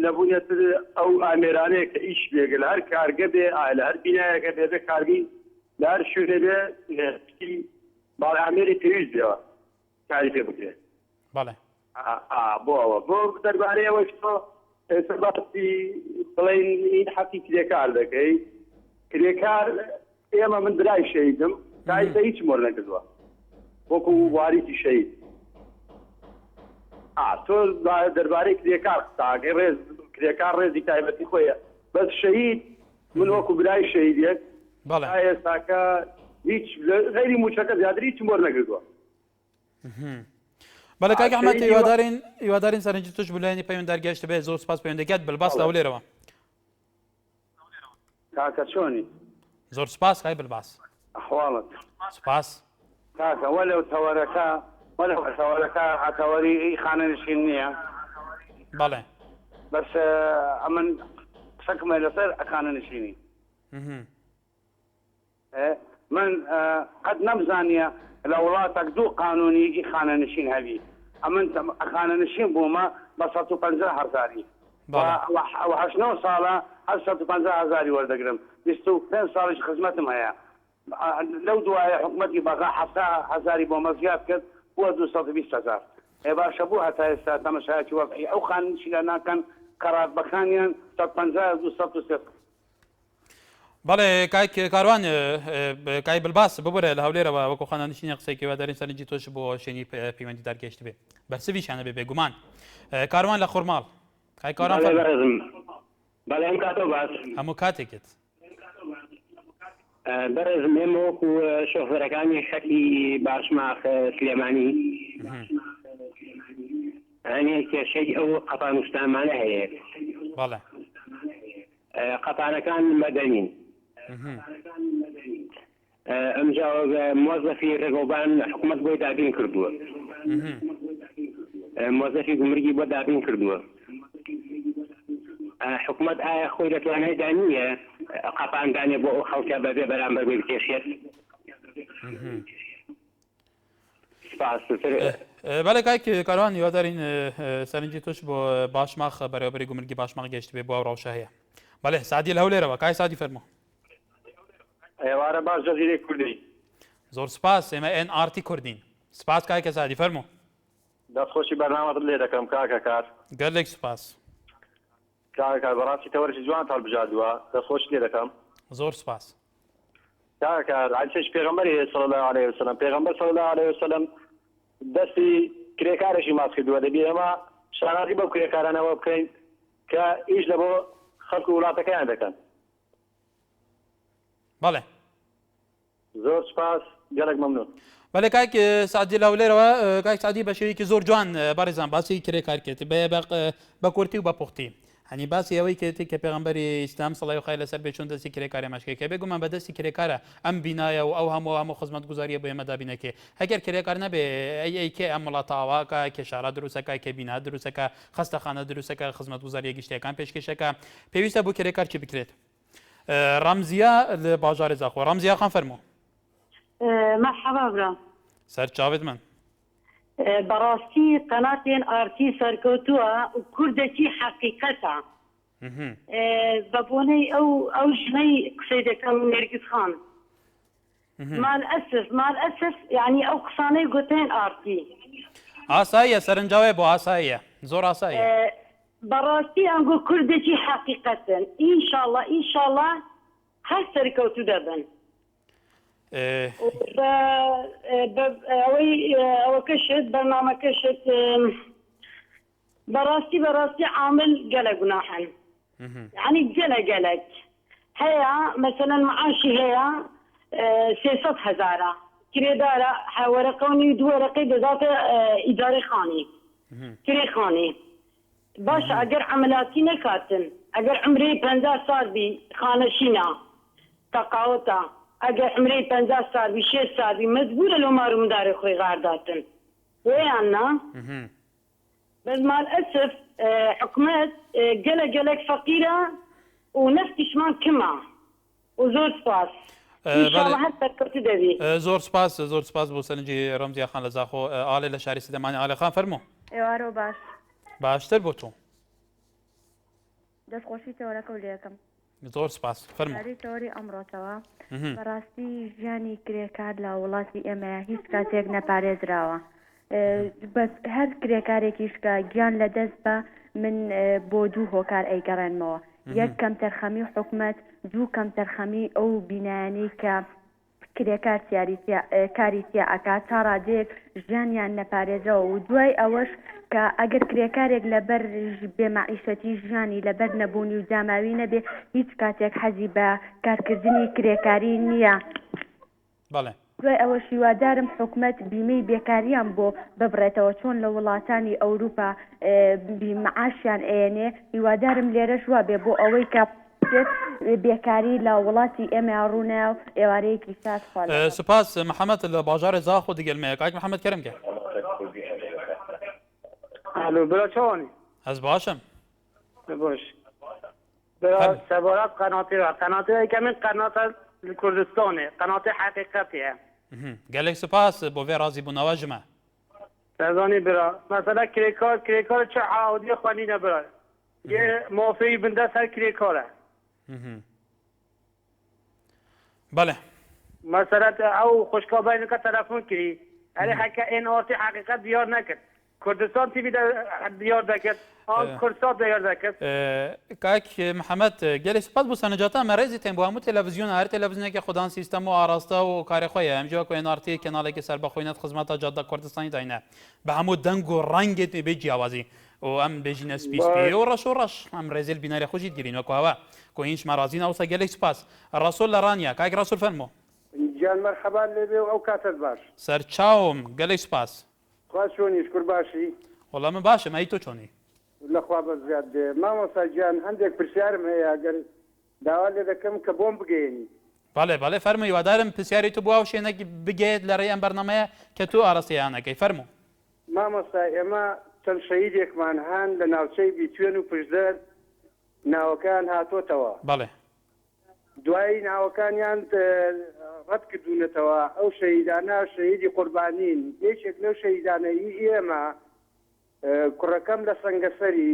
لەبوونێتر ئەو ئامێرانەیە کە ئیش بێگە لە هەر کارگە بێ لە هەر بینایەکە بێبێ کارگی لە هەر شوێنێ بێ باڵێ ئامێری پێویست بێەوە کاری پێ بکرێ بەڵێ بۆ ئەوە بۆ دەربارەی ئەوەی تۆ سەباتی بڵێن این حەقی کرێکار دەکەی کرێکار ئێمە من برای شەیدم کایتە هیچ مۆر نەکردووە وەکو واریتی شەید تۆ دەربارەی کرێکار قساکەی ڕێز کرێکار ڕێزی تایبەتی خۆیە بەس شەید من وەکو برای شەیدێک ئێستاکە هیچ غەیری موچەکە زیاتر هیچ مۆر نەکردووە بەڵێ کاک ئەحمەد هیوادارین سەرنجی توش بلایانی پەیوەنددارگەشت بێت زۆر سپاس پەیوەندەکەت بڵباس لەولێرەوە کاکە چۆنی زۆر سپاس کای بڵباس ئەحواڵت سپاس کاکە وەلەو تەوەرەکە هاتەوەری خانەنشین نییە بەڵێ بەس ئەمن قسەکمە لەسەر خانەنشینی من قەت نەمزانیە لە وڵاتێک دوو قانونیەکی خانەنشین هەبی ئەمن خانەنشین بوومە بە 150,000 و8 ساڵە 150,000 وەردەگرم 25 ساڵیش خزمەتم هەیە لەو دوایە حکوومەتی بەغا 7,000 بۆ مەزیاد کرد بووە 220,000 باشە بوو هەتا ئێستا تەمەشایەتی وەقعی ئەو خانەنشینە ناکەن قەراربەکانیان 150 بەڵێ کاک کاروان کای بڵباس ببرە لە هەولێرەوە وەکو خانەنشینی قسەی هیوادارین سەرنجی تۆش بۆ شوێنی پەیوەندی دارگەشت بێ بەرسەویشیانە بێ بێگومان کاروان لە خورماڵ کای کاروان بەڵێ ئەم کاتەوە باس هەموو کاتێکت بەرزم ئێمە وەکو شۆفێرەکانی خەکی باشماخ سلێمانی هەنێ کێشەی ئەو قەپانوستانمانە هەیە بەڵێ قەپانەکان مەدەنین ئەمجا مۆزەفی ڕێگەوبان حکوومەت بۆی دابین کردووە مۆزەفی گومرگی بۆ دابین کردووە حکوومەت ئایا خۆی دەتوانێت دانیە قەپاندانێ بۆ ئەو خەڵکە بەبێ بەرامبەر بێ بکێشێت بەڵێ کاک کاروان هیوادارین سەرنجی تۆش بۆ باشماخ بەرەوبەری گومرگی باشماخ گەشت بێ بۆ ئەو ڕەوشە هەیە بەڵێ سادی لە هەولێرەوە کای سادی فەرموو ئێوارە باش جەزیرەی کوردی زۆر سپاس ئێمە NRT کوردین سپاس کاکە سادی فەرموو دەستخۆشی بەرنامەت لێ دەکەم کاکە کار گەلێک سپاس کاکە بەڕاستی تەوەرشی جوان هەڵبژاردووە دەستخۆشی لێ دەکەم زۆر سپاس کاکە عیسەش پێغەمبەری صلی الله علیه وسلم پێغەمبەر صلی الله علیه وسلم دەستی کرێکارێکی ماچ کردووە دەبێ ئێمە شانازی بەو کرێکارانەوە بکەین کە ئیش لە بۆ خەڵک و وڵاتەکەیان دەکەن بەڵێ زۆر سپاس گەلێک مەمنون بەڵێ کاک سعدی لەولێرەوە کاک سعدی بە شێوەیەکی زۆر جوان بەڕێزان باسی کرێکار کرد بە کورتی و بە پوختی هەنی باسی ئەوەی کردی کە پێغەمبەری ئیسلام سەڵای و خای لەسەر بێ چۆن دەستی کرێکاری مەشکێکە بێگومان بە دەستی کرێکارە ئەم بینایە و ئەو هەموو خزمەتگوزاریە بۆ ئێمە دابینەکێ ئەگەر کرێکار نەبێ ئەیکێ ئەم وڵاتاواکە کێشارە دروستەکە کە بینا دروستەکە خەستەخانە دروستەکە خزمەتگوزاریە گشتیەکان پێشکەشەکە پێویستە بۆ کرێکار چی بکرێت ڕەمزیە لە باژارێ زاخۆ ڕەمزیە خان فەرموو مرحبا برا سەر چاوت من بەڕاستی قەناتێن ئارتی سەرکەوتووە و کوردێکی حەقیقەتە بە بۆنەی ئەو ژنەی قسەی دەکەم نێرگس خان مال ئەسف یعنی ئەو قسانەی گوتێن ئارتی ئاساییە سەرنجاوێ بۆ ئاساییە زۆر ئاساییە بەڕاستی ئەنگۆ کوردێکی حەقیقەتن ئینشاءڵڵا هەر سەرکەوتو دەبن ئەوەکەشت بەرنامەکەشت بەڕاستی عامل گەلە گوناحن یعنی گەلک هەیە مەسەلەن معاشی هەیە 300,000 کرێدارە وەرەقەونی دووەرەقەی دەداتە ئیدارەی خانی کرێ خانی باشە ئەگەر عملاتی نەکاتن ئەگەر عمرەی 50 سال بی خانەشینە تەقاوەتە ئەگەر عمرەی 50 سال بی 6 سال بی مەجبورە لەو مارومدارە خۆی غارداتن وەیاننا بەس مال ئەسف حکومەت گەلک فەقیرە و نەفتیشمان کمە و زۆر سپاس زۆر سپاس بۆ سەرنجی ڕەمزیە خان لە زاخۆ ئالێ لە شاری سدەمانی ئالێ خان فەرموو ئێوارۆ باش باشتر بۆ تۆ دەستخۆشی تەوەرەکە و لێەکەم زۆر سپاس فەرموو تەوەری ئەمڕۆتەوە بەڕاستی ژیانی کرێکار لە وڵاتی ئێمە هیچ کاتێک نەپارێزراوە بەس هەر کرێکارێکیش کە گیان لە دەست بە من بۆ دوو هۆکار ئەیگەڕێنمەوە یەک کەم تەرخەمی حکومەت دوو کەم تەرخەمی ئەو بینایانی کە کرێکار کاری تیاعکات تا ڕادێک ژیانیان نەپارێزەوە و دوای ئەوەش کە ئەگەر کرێکارێک لەبەر بێمەعیشەتی ژیانی لەبەر نەبوونی و جاماوی نەبێ هیچ کاتێک حەزی بە کارکردنی کرێکاری نییە دوای ئەوە شیوادارم حکومەت بیمەی بێکاریان بۆ ببڕێتەوە چۆن لە وڵاتانی ئەوروپا بیمەعاشیان ئێنێ هیوادارم لێرەش وا بێ بۆ ئەوەی کە بێکاری لە وڵاتی ئێمە ڕوونە و ئێوارەیەکی سات سپاس محەممەد لە باژارێ زاخۆ دیگەلمەیە کاک محەممەد کەرم کرد برا چۆنی ئەس باشم باش سەبارەت قەناتەیەکە من قەناتە کوردستانێ قەناتی حەقیقەتیە گەلێک سپاس بۆ vê razî bûnawa ji me دەزانی برا مەسەلا کرێکار چه عاودیە خوانینە برا یê مافەی بندە سەر کرێکارە بەڵێ مەسەلەت ئەو خوشکابینەکە تەلەفۆن کردی ئەرێ حەکە ئێنۆتی حەقیقەت دیار نەکرد کوردستان تیوی دیار دەکرد کوردستان دیار دەکرد کاک محەممەد گەلێک سپاس بۆ سەرنجاتان مە ڕێزی تێن بۆ هەموو تەلەڤیزیۆن هەر تەلەڤیزیۆنێکی خوددان سیستەم و ئاراستە و کارێخۆیە ئەمجیوە کوێنارتی کەناڵێکی سەربەخۆینەت خزمەتە جادە کوردستانی داینە بە هەموو دەنگ و ڕەنگێت بێ جیاوازی و ئەم بێژینە سپیسپێ و ڕەش و ڕەش ئەم ڕێزیل بینەرە خۆشیت گرین وەکوواوە کۆ هیچ مەرازی ناوسە گەلێک سپاس ڕەسۆل لە ڕانیا کاک ڕەسۆل فەرموو گیان مەرحەبان لێبێ و ئەو کاتت باش سەرچاوم گەلێک سپاس خوا چۆنیش کوور باشی وەڵام من باشم ئەی تۆ چۆنی لەخوا بە زیاد دێ مامۆستا گیان هەندێک پرسیارم هەیە ئەگەر داوا لێ دەکەم کە بۆم بگەێنی بەڵێ فەرموو هیوادارم پرسیاری تو بووە و شوێنێک بگێت لە ڕێی ئەم بەرنامەیە کە تۆ ئاراستەیانەکەی فەرموو مامۆستا ئێمە چەند شەهیدێکمان هەن لە ناوچەی بیتوێن و پشدەر ناوەکان هاتۆتەوە بەڵێ دوایی ناوەکانیان ڕەت کردوونەتەوە ئەو شەهیدانە شەهیدی قوربانین یەکێک لەو شەهیدانەیی ئێمە کوڕەکەم لە سەنگەسەری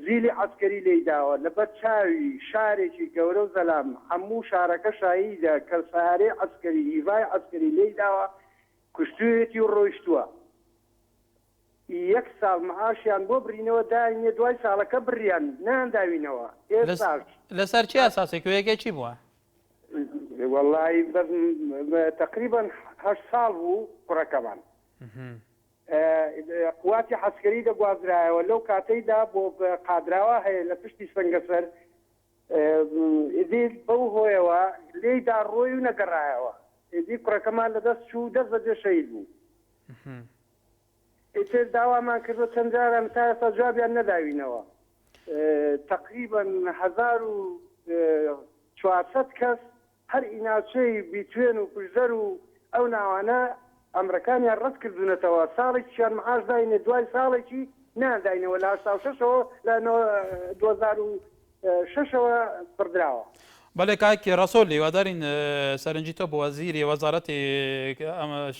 زیلی عەسکەری لێداوە لەبەر چاوی شارێکی گەورە و زەلام هەموو شارەکە شاهیدە کە سارێ عەسکەری هیڤای عەسکەری لێداوە کوشتوویەتی و ڕۆیشتووە یەک ساڵ معاشیان بۆ برینەوە داینێ دوای ساڵەکە بڕیان نانداوینەوە لەسەر چی ئاساسێک یەکێکی بووە وەڵی تقریبا 8 ساڵ بوو کوڕەکەمان قواتی حەسکەری دەگوازرایەوە لەو کاتەیدا بۆ قادراوە هەیە لە پشتی سەنگەسەر بەو هۆیەوە لێیدا ڕۆی و نەگەڕایەوە ئیدی کوڕەکەمان لەدەست چوو دەست بەجێ شەید بوو ئیتر داوامان کردو چەند جاران تا ئێستا جوابیان نەداوینەوە تقریبا 1400 کەس هەر ئیناچەی بیتوێن و کوژدەر و ئەو ناوانە ئەمرەکانیان ڕەت کردوونەتەوە ساڵێکیان معاش داینێ دوای ساڵێکی ناداینەوە لە 86ەوە لە 2006ەوە بردراوە. بەڵێ کاکی ڕسۆل هیوادارین سەرنجی تۆ بۆ وەزیری وەزارەتی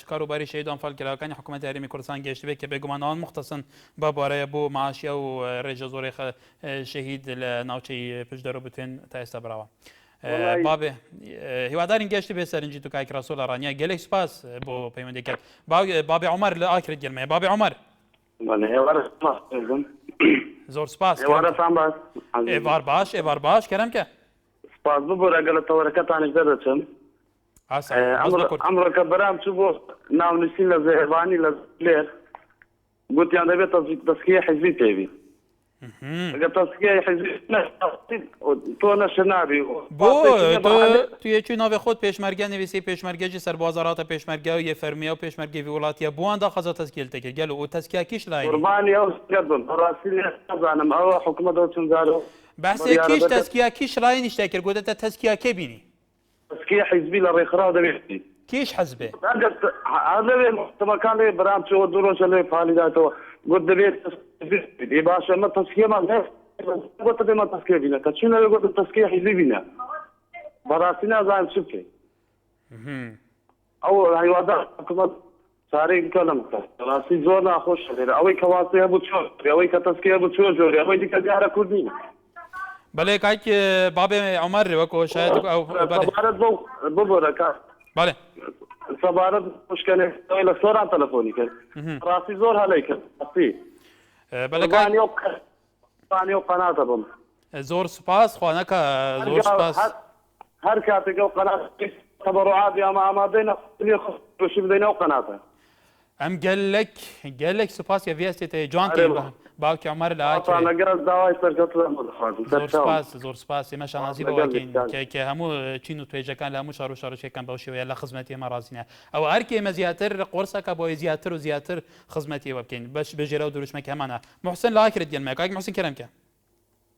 کاروباری شەهید و ئەنفالگرەکانی حکوومەتی هەرێمی کوردستان گەیشت بێت کە بێگومانەوەن مختصن بابارەیە بۆ معاشیە و ڕێژە زۆری شەهید لە ناوچەی پشدەرۆ بتوێن تا ئێستا براوە. بابێ هیوادارین گەشتی بێ سەرنجی تو کاکی ڕسۆل لە ڕانیا گەلێک سپاس بۆ پەیوەندیکرد. بابێ عومەر لە ئاکرێت گەلمەیە. بابێ عومەر زۆر سپاس. ئێوار باش ئێوار باش کەرەمکە سپاس ببوور ئەگەر لە تەوەرەکەتانش دەدەچم ئەمڕۆکە بەرام چوو بۆ ناونووسین لە زێهێبانی لە لێر گوتیان دەبێت تەسکیە حیزبی پێوی ئەگەر تەسکیە حیزبی تۆ نەشر نابی بۆ تو یەکی ناوێ خۆت پێشمەرگە نویسی پێشمەرگەجی سەربازاراتە پێشمەرگە و یەفەرمیە و پێشمەرگەی وڵاتیە بۆوان داخەزە تەسکیل تێکە گەل و تەسکیاکیش لای قوربانی ئەو کردم ڕاستی نەزانم ئەوە حکوومەتەوە چەند جارە بەسێکیش تەسکیاکیش ڕای نیشتە کرد گوتە تەسکیاکە بینی تەسکیە حیزبی لە ڕێکخراو دەبێتی کیش حەزبێ دەبێت محتەمەکان لێ بەرام چەوە دوو ڕۆژە لێ پالیداتەوە گوت دەبێت باشە ئەمە تەسکیەمان گوتە بێمە تەسکیە بینە کە چونە لێ گوتە تەسکیە حیزبی بینە بەڕاستی نازانم چ بکەین ئەو هیوادار حکوومەت چارەی بکە لەم ڕاستی زۆر ناخۆشە لێرە ئەوەی کە واسی هەبوو چۆن ئەوەی کە تەسکیە بوو چۆن جۆری ئەوەی دیکە دیارە کورد نینە. بەڵێ کاک بابێ عومەر وەکو شاید ببوورەکە بەڵێ سەبارەت خوشکەنەوەی لە سۆران تەلەفۆنی کرد ڕاستی زۆر هەلەی کرد ڕاستی بەڵێ و قەناتە بم زۆر سوپاس خوانەکە زۆر سوپاس هەر کاتێک ئەو قەنات تەبەڕوعاتی ئەمە ئامادەی خۆشی بدەینەوە قەناتە ئەم گەلێک سوپاس کە ڤێستێتە جوان باوکی عومەر لە لەگەڵ داوای سەرکەوتن زۆر سپاس ئێمە شانازی بەوەکەین کە هەموو چین و توێژەکان لە هەموو شار و شارەشێکەکان بەو شێوەیە لە خزمەتی ئێمە ڕازینە ئەوە هەرکە ئێمە زیاتر قۆرسەکە بۆی زیاتر و زیاتر خزمەتیەوە بکەین بەش بەژێرە و دروشمەکە هەمانە محسن لە ئاکرێت گەلمەیە کاک محسن کەرەمکە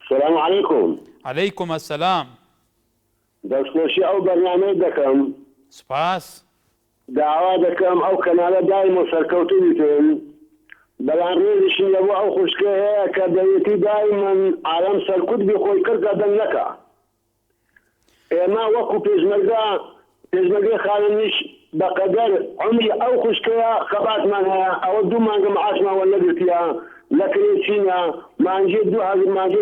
السلام علیکم عەلەیکم السلام دەستخۆشی ئەو بەرنامەی دەکەم سپاس داوا دەکەم ئەو کەناڵە دایم و سەرکەوتوو بکەن بەڵام ڕێزیشی لەبوو ئەو خوشکە هەیە کە دەوێتی دایمەن ئالەم سەرکوت بی خۆی کردە دەنگ نەکە ئێمە وەکو پێشمەرگەی خانەنیش بەقەدەر عمری ئەو خوشکەیە خەباتمان هەیە ئەوە دوو مانگە معاشمان وەرنەگرتیە لە کرێچینە مانجێ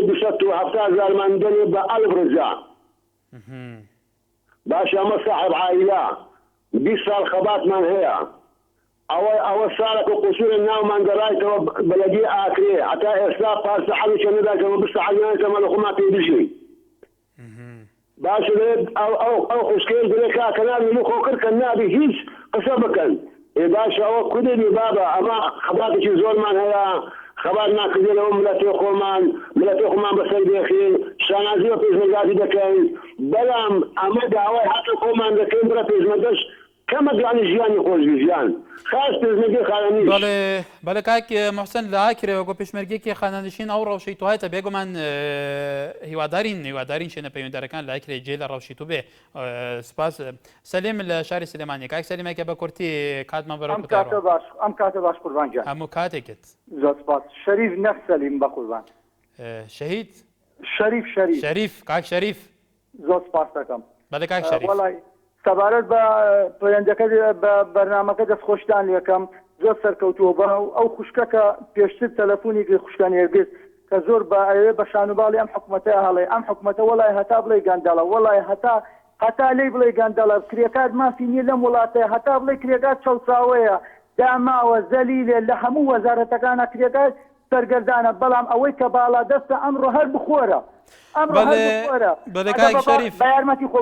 270,000 دەنێ بە ئەلف ڕزا باش ئەمە صاحب عائیلە 20 ساڵ خەباتمان هەیە ئەوە ساڵێک و قوسورە ناومان گەڕایتەوە بەلەدی ئاکرێ هەتا ئێستا پاس حەڵیشە نەداکەمە بست عەلیانەکەمە لە خۆمان پێ بژین باش ئەو خوشکەیە دەڵێ کاکەنار لەمە خۆ کرد کە نابی هیچ قسە بکەن باش ئەوە کودێنی بابە ئەمە خەباتێکی زۆرمان هەیە خەبات ناکردێنەوە ملەتی خۆمان بەسەر بێخین شانازی و پێشمەرگاتی دەکەین بەڵام ئەمە داوای هاتە خۆمان دەکەین برە پێشمەرگەش کەمە گرانی ژیانی خۆشبی ژیان خاص پێشمەرگەی خانەنیش بەڵێ کاک محسن لە ئاکرێ وەکو پێشمەرگەیەکی خانەنشین ئەو ڕەوشەی تو هایەتە بێگومان هیوادارین شوێنە پەیوەنددارەکان لە ئاکرێ جێ لە ڕەوشی تو بێ سپاس سەلیم لە شاری سلێمانی کاک سەلیمێکە بە کورتی کاتمان بەرەو ئەم کاتە باش قوربان گیان هەموو کاتێکت زۆر سپاس شەریف نەخ سەلیم بە قوربان شەهید شەریف کاک شەریف زۆر سپاس دەکەم بەڵێ کاک شەریف سەبارەت بە پەیوەندەکە بە بەرنامەکە دەستخۆشتان یەکەم زۆر سەرکەوتووە بە ئەو خوشکەکە پێشتر تەلەفۆنی خوشکانێرگرت کە زۆر بە ئەوێ بە شانوباڵی ئەم حکوومەتە هەڵێ ئەم حکوومەتە وەڵای هەتا بڵێ گاندەڵە وەڵای هەتا لێی بڵێ گاندەڵە کرێکات مافی نییە لەم وڵاتەیە هەتا بڵێ کرێکات چەوساوەیە داماوە زەلیلێ لە هەموو وەزارەتەکانە کرێکات سەرگەردانە بەڵام ئەوەی کە باڵا دەستە ئەمڕۆ هەر بخۆرە بەیارمەتی خۆ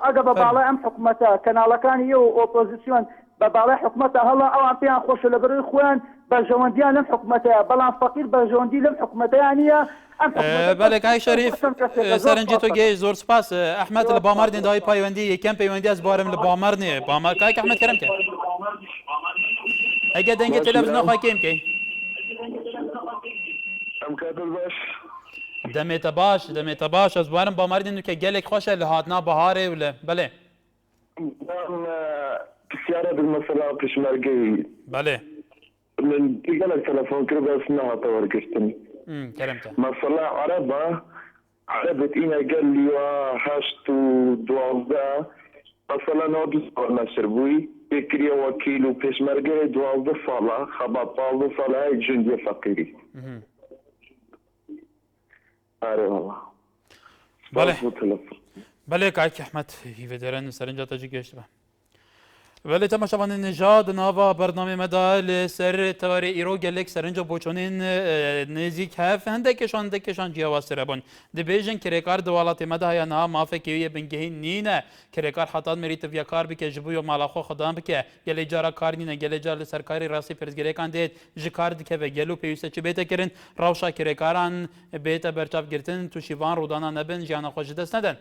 ئەگە بە باڵای ئەم حکوومەتە کەناڵەکانی ئێوە ئۆپۆزیسیۆن بە باڵای حکوومەتە هەڵا ئەوان پێیان خۆشە لە بەروی خۆیان بەژەوەندیان لەم حکوومەتەیە بەڵام فەقیر بەژەوەندی لەم حکوومەتەیان نیە بله کای شریف سرنجی تو گیج زور سپاس احمد لبامردین دای پایوندی یکم پیوندی از بارم لبامردنی بامر کای احمد کرم که اگه دنگ تلفزیون خواهی کم که دمت باش از بارم بامردین که گلک خوشه لهاتنا بهاره ولا بله بسیاره بالمسألة پشمرگی بله من قالك تلفون كده بس انها تورقشتني كلمته مسألة عربت إنا قال لي هاشت دوازده مثلا نودس قرنا شربوي بكري وكيلو بشمرگي دوازده صالة خباب 12 صالة هاي جندي فقيري آره والله بله کاک احمد هیودرن سرنجا تجی گشت ولی تماشاوان نژاد ناوا برنامه مدال سر تواری ایرو گلک سرنجا بوچونین نزیک هف هندکشان جیاواز سربون دبیجن کرکار دوالات مدها یا نا مافه کیوی بنگهی نینه کرکار حتاد مریت ویا کار بکه جبوی و مالاخو خدام بکه گلی جارا کار نینه گلی جار سرکاری راسی پرزگری کان دید جکار دکه و گلو پیوسته چه بیت کرن روشا کرکاران بیت برچاف گرتن تو شیوان رودانا نبن جانا خوش دست ندن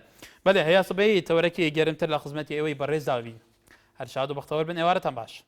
بله هيا صبي توركي جرمتر لخدمتي ايوي بريز داوي هر شاد و بختور بن اوارتان باش